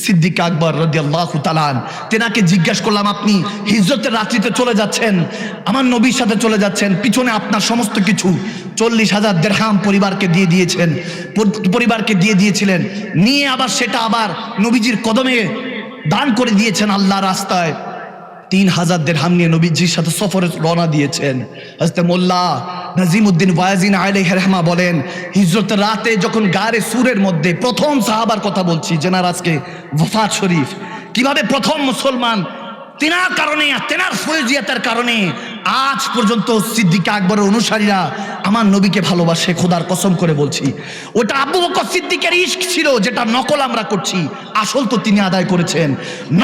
সিদ্দিক আকবর রাদিয়াল্লাহু তাআলা তেনাকে জিজ্ঞাসা করলাম, আপনি হিজরতের রাত্রিতে চলে যাচ্ছেন, আমার নবীর সাথে চলে যাচ্ছেন, পিছনে আপনার সমস্ত কিছু 40,000 দিরহাম পরিবারকে দিয়ে দিয়েছিলেন, নিয়ে আবার সেটা আবার নবীজির কদমে দান করে দিয়েছেন আল্লাহর রাস্তায়। 3,000 দিরহাম নিয়ে নবীজির সাথে সফরে রওনা দিয়েছেন। হযরত মোল্লা নাজিমউদ্দিন ওয়াজিন আলাইহি রাহমা বলেন, হিজরতের রাতে যখন গারে সুরের মধ্যে প্রথম সাহাবার কথা বলছি, যেনার আজকে ওফাত শরীফ, কিভাবে প্রথম মুসলমান, তেনার কারণে, তেনার ফয়জিয়াতের কারণে আজ পর্যন্ত সিদ্দিক আকবরের অনুসারীরা আমার নবীকে ভালোবাসে। খোদার কসম করে বলছি, ওটা আবু বকর সিদ্দিকের ইশক ছিল, যেটা নকল আমরা করছি, আসল তো তিনি আদায় করেছেন।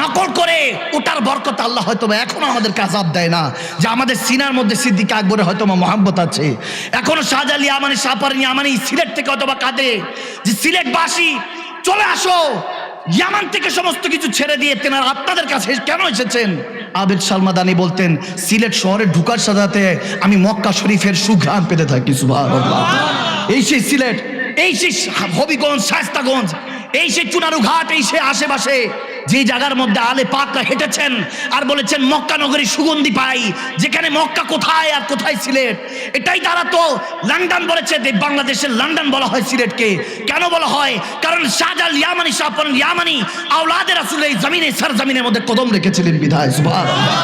নকল করে ওটার বরকত আল্লাহ হয়তো এখনো আমাদেরকে আযাব দেয় না, যে আমাদের সিনার মধ্যে সিদ্দিক আকবরের হয়তো মহব্বত আছে। এখনো শাহজালাল ইয়ামানি, শাহপারভীন ইয়ামানি সিলেট থেকে হয়তো বা কাঁদে যে সিলেটবাসী চলে আসো, ইয়ামান থেকে সমস্ত কিছু ছেড়ে দিয়ে তেনারা আপনাদের কাছে কেন এসেছেন? আবেদ সালমাদানি বলতেন, সিলেট শহরে ঢুকার সাথে আমি মক্কা শরীফের সুঘ্রাণ পেতে থাকি। সুবহানাল্লাহ। এই সেই সিলেট, এই সেই হবিগঞ্জ, শায়েস্তাগঞ্জ, এই সেই চুনারুঘাট, এই সেই আশেপাশে যে জায়গার মধ্যে আলে পাকরা হেঁটেছেন আর বলেছেন মক্কা নগরী সুগন্ধি পাই, যেখানে মক্কা কোথায় আর কোথায় সিলেট। এটাই তারা তো লন্ডন বলেছে, বাংলাদেশের লন্ডন বলা হয় সিলেটকে। কেন বলা হয়? কারণ শাহজালাল ইয়ামানি, শাহপারভীন ইয়ামানি আওলাদে রাসূল এই জমিনে, সরজমিনের মধ্যে কদম রেখেছিলেন বিধায়। সুবহানাল্লাহ।